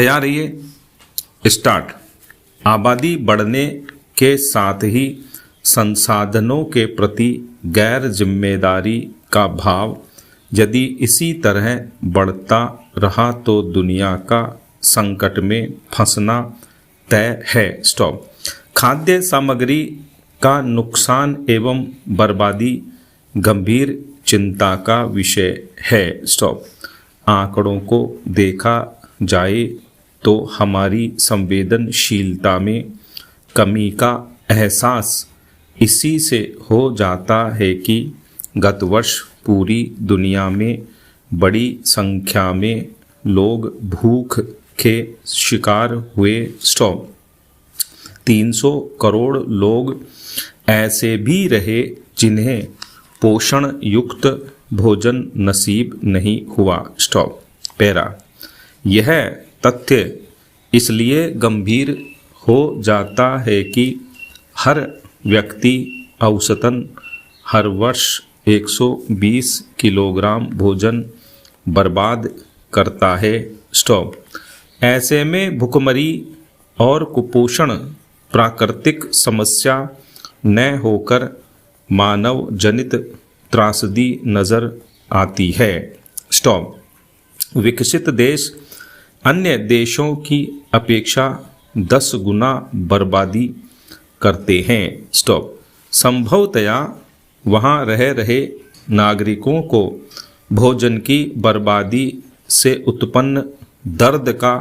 तैयार रहिए। स्टार्ट। आबादी बढ़ने के साथ ही संसाधनों के प्रति गैर जिम्मेदारी का भाव यदि इसी तरह बढ़ता रहा तो दुनिया का संकट में फंसना तय है। स्टॉप। खाद्य सामग्री का नुकसान एवं बर्बादी गंभीर चिंता का विषय है। स्टॉप। आंकड़ों को देखा जाए तो हमारी संवेदनशीलता में कमी का एहसास इसी से हो जाता है कि गत वर्ष पूरी दुनिया में बड़ी संख्या में लोग भूख के शिकार हुए। स्टॉप। 300 करोड़ लोग ऐसे भी रहे जिन्हें पोषण युक्त भोजन नसीब नहीं हुआ। स्टॉप। पैरा। यह तथ्य इसलिए गंभीर हो जाता है कि हर व्यक्ति औसतन हर वर्ष 120 किलोग्राम भोजन बर्बाद करता है। स्टॉप। ऐसे में भुखमरी और कुपोषण प्राकृतिक समस्या न होकर मानव जनित त्रासदी नजर आती है। स्टॉप। विकसित देश अन्य देशों की अपेक्षा 10 गुना बर्बादी करते हैं। स्टॉप। संभवतया वहाँ रह रहे नागरिकों को भोजन की बर्बादी से उत्पन्न दर्द का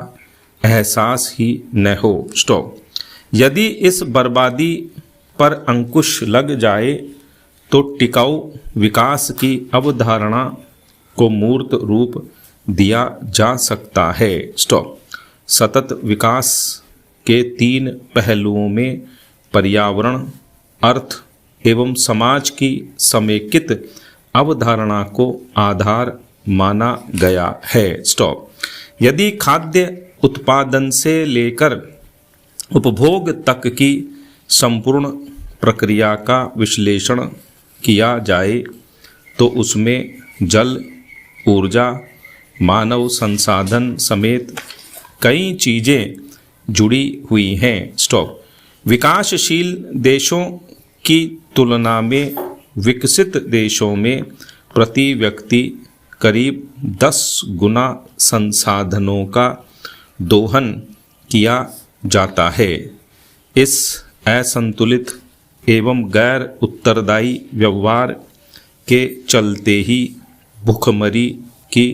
एहसास ही न हो। स्टॉप। यदि इस बर्बादी पर अंकुश लग जाए तो टिकाऊ विकास की अवधारणा को मूर्त रूप दिया जा सकता है। स्टॉप। सतत विकास के 3 पहलुओं में पर्यावरण, अर्थ एवं समाज की समेकित अवधारणा को आधार माना गया है। स्टॉप। यदि खाद्य उत्पादन से लेकर उपभोग तक की संपूर्ण प्रक्रिया का विश्लेषण किया जाए तो उसमें जल, ऊर्जा, मानव संसाधन समेत कई चीज़ें जुड़ी हुई हैं। स्टॉप। विकासशील देशों की तुलना में विकसित देशों में प्रति व्यक्ति करीब 10 गुना संसाधनों का दोहन किया जाता है। इस असंतुलित एवं गैर उत्तरदायी व्यवहार के चलते ही भुखमरी की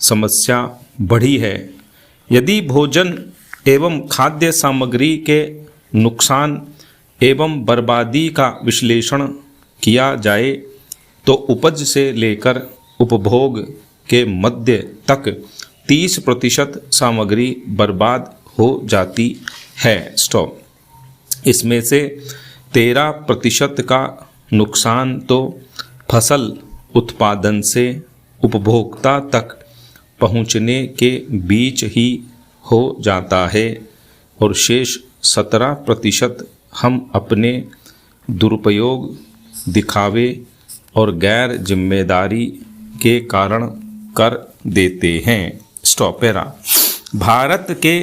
समस्या बढ़ी है। यदि भोजन एवं खाद्य सामग्री के नुकसान एवं बर्बादी का विश्लेषण किया जाए तो उपज से लेकर उपभोग के मध्य तक 30% सामग्री बर्बाद हो जाती है। स्टॉप। इसमें से 13% का नुकसान तो फसल उत्पादन से उपभोक्ता तक पहुंचने के बीच ही हो जाता है और शेष 17% हम अपने दुरुपयोग, दिखावे और गैर जिम्मेदारी के कारण कर देते हैं। स्टॉप। पैरा। भारत के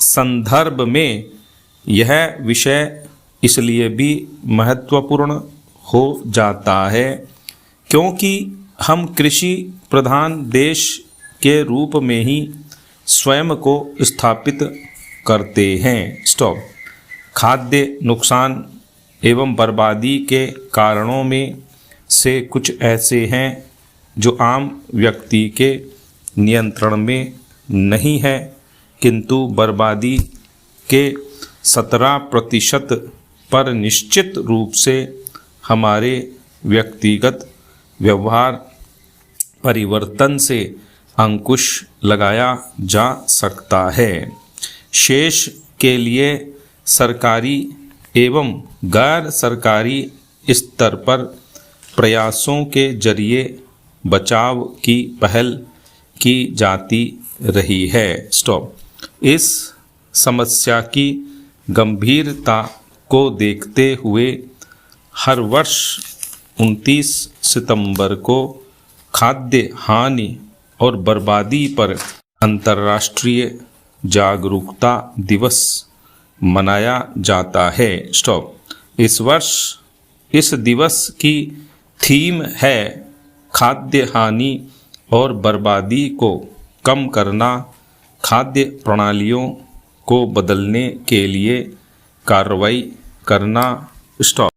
संदर्भ में यह विषय इसलिए भी महत्वपूर्ण हो जाता है क्योंकि हम कृषि प्रधान देश के रूप में ही स्वयं को स्थापित करते हैं। स्टॉप। खाद्य नुकसान एवं बर्बादी के कारणों में से कुछ ऐसे हैं जो आम व्यक्ति के नियंत्रण में नहीं है, किंतु बर्बादी के 17% पर निश्चित रूप से हमारे व्यक्तिगत व्यवहार परिवर्तन से अंकुश लगाया जा सकता है। शेष के लिए सरकारी एवं गैर सरकारी स्तर पर प्रयासों के जरिए बचाव की पहल की जाती रही है। स्टॉप। इस समस्या की गंभीरता को देखते हुए हर वर्ष 29 सितंबर को खाद्य हानि और बर्बादी पर अंतर्राष्ट्रीय जागरूकता दिवस मनाया जाता है। स्टॉप। इस वर्ष इस दिवस की थीम है खाद्य हानि और बर्बादी को कम करना, खाद्य प्रणालियों को बदलने के लिए कार्रवाई करना। स्टॉप।